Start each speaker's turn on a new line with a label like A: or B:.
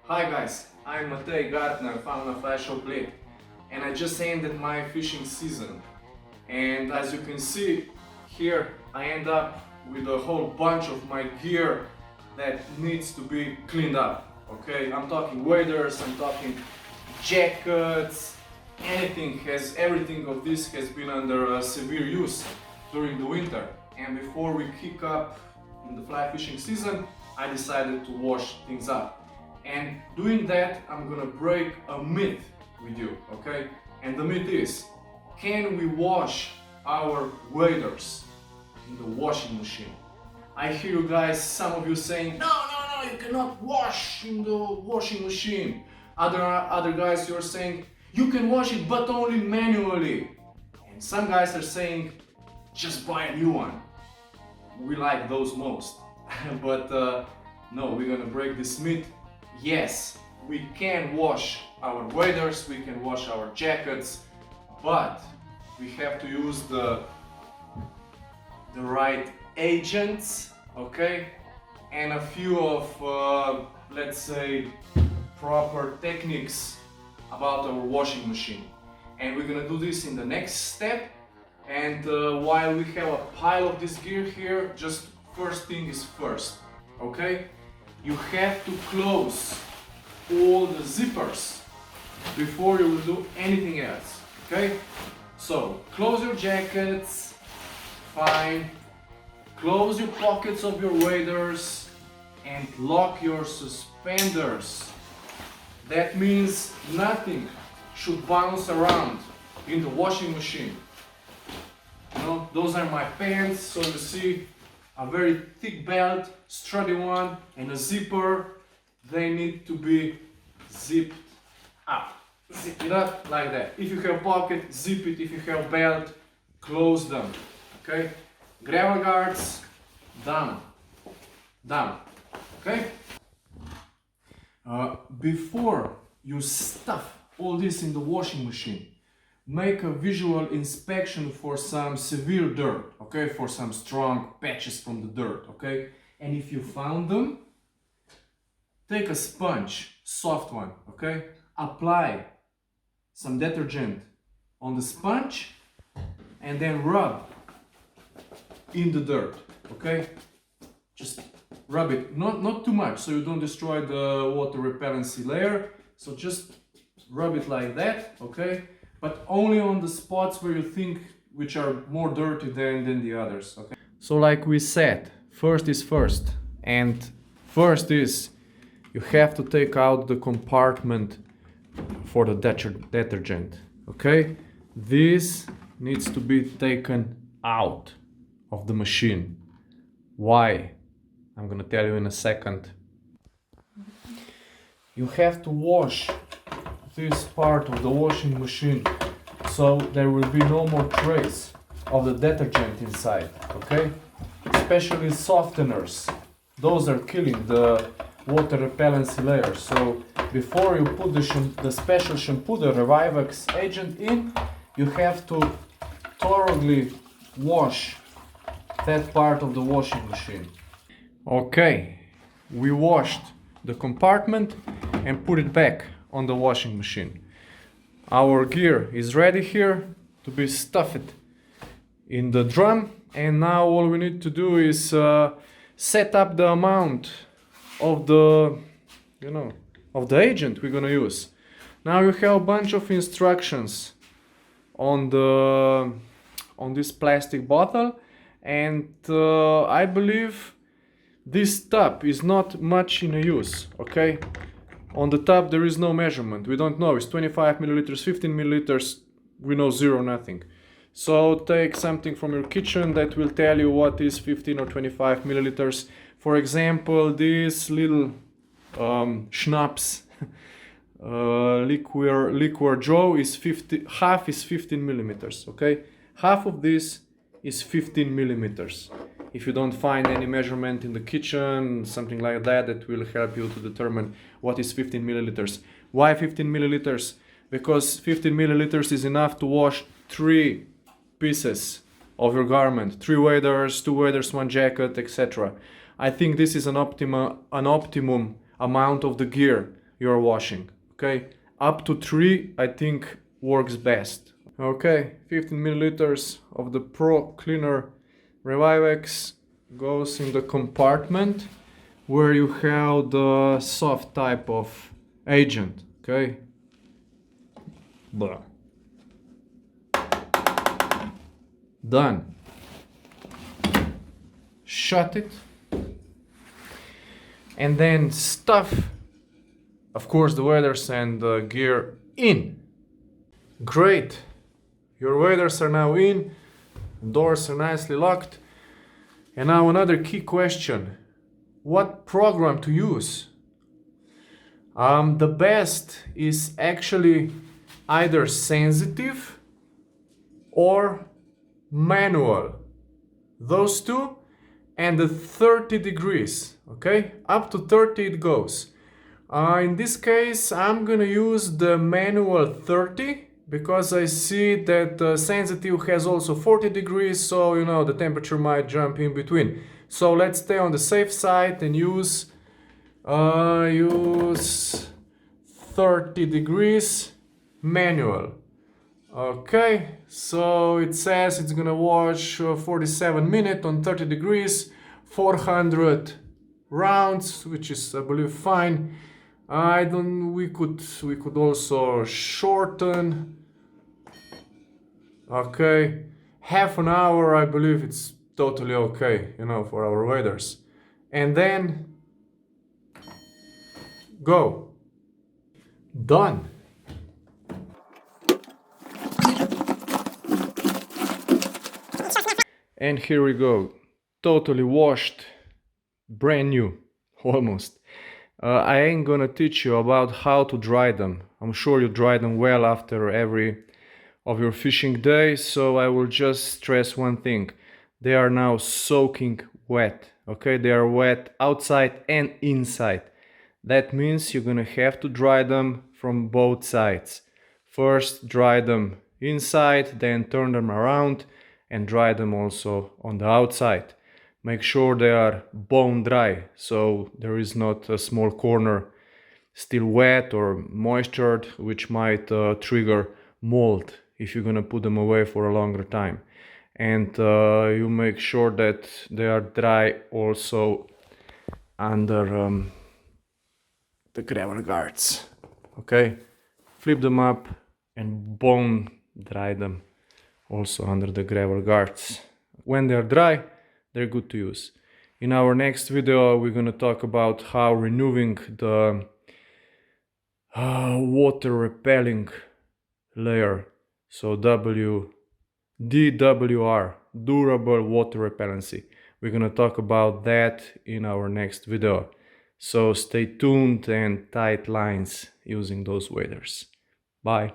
A: Hi guys, I'm Matej Gartner, founder of Flash Blade, and I just ended my fishing season. And as you can see here, I end up with a whole bunch of my gear that needs to be cleaned up. Okay, I'm talking waders, I'm talking jackets, everything of this has been under severe use during the winter. And before we kick up in the fly fishing season, I decided to wash things up. And doing that, I'm gonna break a myth with you, okay? And the myth is, can we wash our waders in the washing machine? I hear you guys, some of you saying, no, you cannot wash in the washing machine. Other guys, you're saying, you can wash it, but only manually. And some guys are saying, just buy a new one. We like those most. But no, we're gonna break this myth. Yes, we can wash our waders, we can wash our jackets, but we have to use the right agents, okay? And a few of, let's say, proper techniques about our washing machine. And we're gonna do this in the next step. And while we have a pile of this gear here, just first thing is first, okay? You have to close all the zippers before you will do anything else, okay? So, close your jackets, fine. Close your pockets of your waders and lock your suspenders. That means nothing should bounce around in the washing machine. You know, those are my pants, so you see a very thick belt, sturdy one, and a zipper. They need to be zipped up. Zip it up like that. If you have pocket, zip it. If you have belt, close them. Okay? Gravel guards, down. Okay? Before you stuff all this in the washing machine, make a visual inspection for some severe dirt, okay? For some strong patches from the dirt, okay? And if you found them, take a sponge, soft one, okay? Apply some detergent on the sponge and then rub in the dirt, okay? Just rub it, not too much, so you don't destroy the water repellency layer. So just rub it like that, okay? But only on the spots where you think which are more dirty than the others, okay? So like we said, first is first. And first is, you have to take out the compartment for the detergent, okay? This needs to be taken out of the machine. Why? I'm gonna tell you in a second. You have to wash this part of the washing machine so there will be no more trace of the detergent inside, okay? Especially softeners. Those are killing the water repellency layer. So before you put the special shampoo, the Revivex agent in, you have to thoroughly wash that part of the washing machine. Okay, we washed the compartment and put it back on the washing machine. Our gear is ready here to be stuffed in the drum, and now all we need to do is set up the amount of the of the agent we're gonna use. Now you have a bunch of instructions on this plastic bottle, and I believe this tub is not much in use, okay? On the top there is no measurement, we don't know, it's 25 milliliters, 15 milliliters, we know zero, nothing. So take something from your kitchen that will tell you what is 15 or 25 milliliters. For example, this little schnapps liquor Joe is half is 15 millimeters, okay? Half of this is 15 millimeters. If you don't find any measurement in the kitchen, something like that, that will help you to determine what is 15 milliliters. Why 15 milliliters? Because 15 milliliters is enough to wash 3 pieces of your garment. 3 waders, 2 waders, 1 jacket, etc. I think this is an optimum amount of the gear you're washing. Okay, up to 3 I think works best. Okay, 15 milliliters of the Pro Cleaner Revivex goes in the compartment where you have the soft type of agent. Okay, blah. Done. Shut it. And then stuff, of course, the waders and the gear in. Great. Your waders are now in. Doors are nicely locked. And now another key question. What program to use? The best is actually either sensitive or manual. Those two and the 30 degrees. Okay, up to 30 it goes. In this case I'm gonna use the manual 30 because I see that sensitive has also 40 degrees, so you know the temperature might jump in between. So let's stay on the safe side and use 30 degrees manual. Okay, so it says it's gonna wash 47 minutes on 30 degrees, 400 rounds, which is I believe fine. We could also shorten. Okay, half an hour I believe it's totally okay, you know, for our waders. And then go. Done. And here we go, totally washed, brand new, almost. I ain't gonna teach you about how to dry them. I'm sure you dry them well after every of your fishing day, so I will just stress one thing. They are now soaking wet, okay? They are wet outside and inside. That means you're gonna have to dry them from both sides. First dry them inside, then turn them around and dry them also on the outside. Make sure they are bone dry, so there is not a small corner still wet or moistured, which might trigger mold if you're gonna put them away for a longer time. And you make sure that they are dry also under the gravel guards. Okay, flip them up and bone dry them also under the gravel guards. When they're dry, they're good to use. In our next video we're gonna talk about how removing the water repelling layer, so DWR, durable water repellency. We're gonna talk about that in our next video. So stay tuned and tight lines using those waders. Bye.